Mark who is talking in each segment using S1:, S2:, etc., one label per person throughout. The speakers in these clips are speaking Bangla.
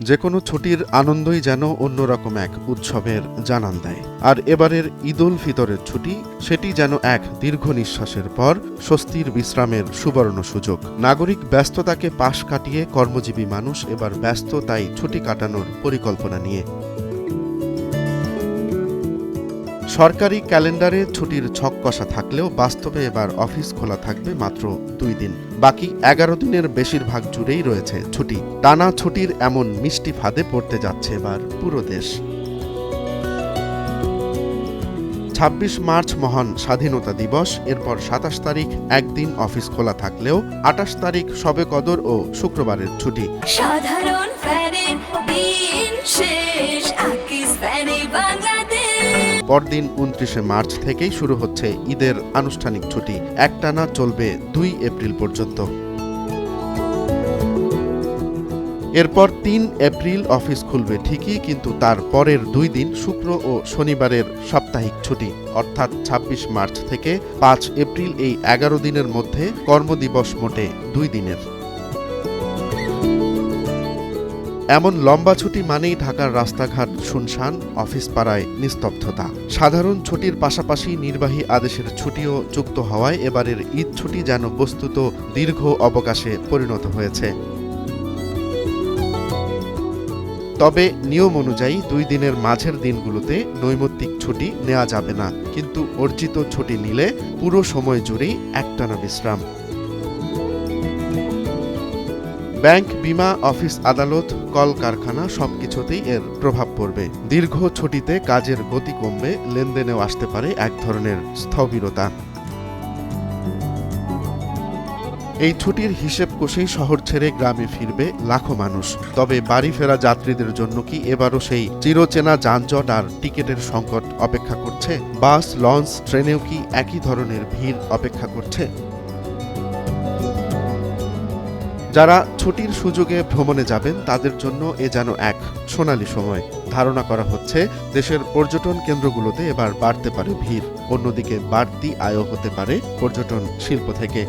S1: যে কোনো ছুটির আনন্দই যেন অন্যরকম এক উৎসবের জানান দেয়। আর এবারের ঈদ উল ফিতরের ছুটি, সেটি যেন এক দীর্ঘ নিঃশ্বাসের পর স্বস্তির বিশ্রামের সুবর্ণ সুযোগ। নাগরিক ব্যস্ততাকে পাশ কাটিয়ে কর্মজীবী মানুষ এবার ব্যস্ত তাই ছুটি কাটানোর পরিকল্পনা নিয়ে। সরকারি ক্যালেন্ডারে ছুটির ছক কষা থাকলেও বাস্তবে এবার অফিস খোলা থাকবে মাত্র 2 দিন। বাকি 11 দিনের বেশিরভাগ জুড়েই রয়েছে ছুটি। টানা ছুটির এমন মিষ্টি ফাঁদে পড়তে যাচ্ছে এবার পুরো দেশ। 26 মার্চ মহান স্বাধীনতা দিবস, এরপর 27 তারিখ একদিন অফিস খোলা থাকলেও 28 তারিখ শবে কদর ও শুক্রবারের ছুটি।
S2: সাধারণ ফ্যানের দিন শেষ, আকিস ফ্যানে বাংলাদেশ।
S1: পরদিন 29 মার্চ থেকেই শুরু হচ্ছে ঈদের আনুষ্ঠানিক ছুটি। একটানা চলবে 2 এপ্রিল পর্যন্ত। এরপর 3 এপ্রিল অফিস খুলবে ঠিকই, কিন্তু তার পরের 2 দিন শুক্র ও শনিবারের সাপ্তাহিক ছুটি, অর্থাৎ 26 মার্চ থেকে 5 এপ্রিল এই 11 দিনের মধ্যে কর্মদিবস মোটে 2 দিনের। এমন লম্বা ছুটি মানেই ঢাকার রাস্তাঘাট শুনশান, অফিস পাড়ায় নিস্তব্ধতা। সাধারণ ছুটির পাশাপাশি নির্বাহী আদেশের ছুটিও যুক্ত হওয়ায় এবারের ঈদ ছুটি যেন বস্তুত দীর্ঘ অবকাশে পরিণত হয়েছে। তবে নিয়ম অনুযায়ী 2 দিনের মাঝের দিনগুলোতে নৈমিত্তিক ছুটি নেওয়া যাবে না, কিন্তু অর্জিত ছুটি নিলে পুরো সময় জুড়েই একটানা বিশ্রাম। ব্যাংক, বিমা, অফিস, আদালত, কলকারখানা সবকিছুতেই এর প্রভাব পড়বে। দীর্ঘ ছুটিতে কাজের গতি কমবে, লেনদেনেও আসতে পারে এক ধরনের স্থবিরতা। এই ছুটির হিসেব কষেই শহর ছেড়ে গ্রামে ফিরবে লাখো মানুষ। তবে বাড়ি ফেরা যাত্রীদের জন্য কি এবারও সেই চিরচেনা যানজট আর টিকিটের সংকট অপেক্ষা করছে? বাস, লঞ্চ, ট্রেনেও কি একই ধরনের ভিড় অপেক্ষা করছে? যারা ছুটির সুযোগে ভ্রমণে যাবেন তাদের জন্য এ যেন এক সোনালী সময়। ধারণা করা হচ্ছে দেশের পর্যটন কেন্দ্রগুলোতে এবার বাড়তে পারে ভিড়। অন্যদিকে বাড়তি আয়ও হতে পারে পর্যটন শিল্প থেকে।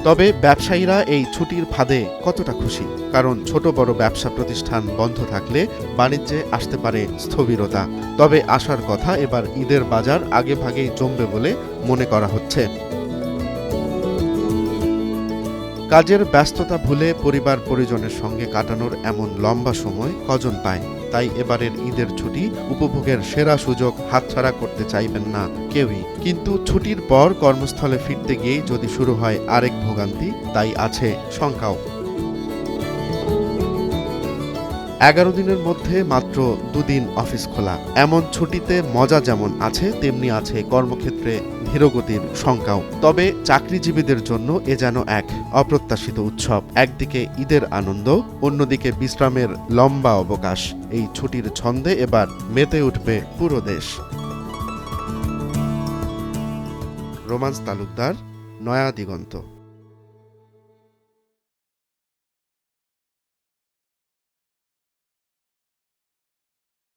S1: তবে ব্যবসায়ীরা এই ছুটির ফাঁদে কতটা খুশি? কারণ ছোট বড় ব্যবসা প্রতিষ্ঠান বন্ধ থাকলে বাণিজ্যে আসতে পারে স্থবিরতা। তবে আসার কথা এবার ঈদের বাজার আগেভাগেই জমবে বলে মনে করা হচ্ছে। কাজের ব্যস্ততা ভুলে পরিবার পরিজনের সঙ্গে কাটানোর এমন লম্বা সময় কজন পায়? তাই এবারের ঈদের ছুটি উপভোগের সেরা সুযোগ হাতছাড়া করতে চাইবেন না কেউই। কিন্তু ছুটির পর কর্মস্থলে ফিরতে গিয়েই যদি শুরু হয় আরেক ভোগান্তি, তাই আছে শঙ্কাও। 11 দিনের মধ্যে মাত্র 2 দিন অফিস খোলা, এমন ছুটিতে মজা যেমন আছে তেমনি আছে কর্মক্ষেত্রে ধীরগতির শঙ্কাও। তবে চাকরিজীবীদের জন্য এ যেন এক অপ্রত্যাশিত উৎসব। একদিকে ঈদের আনন্দ, অন্যদিকে বিশ্রামের লম্বা অবকাশ। এই ছুটির ছন্দে এবার মেতে উঠবে পুরো দেশ। রোমান্স তালুকদার, নয়া দিগন্ত।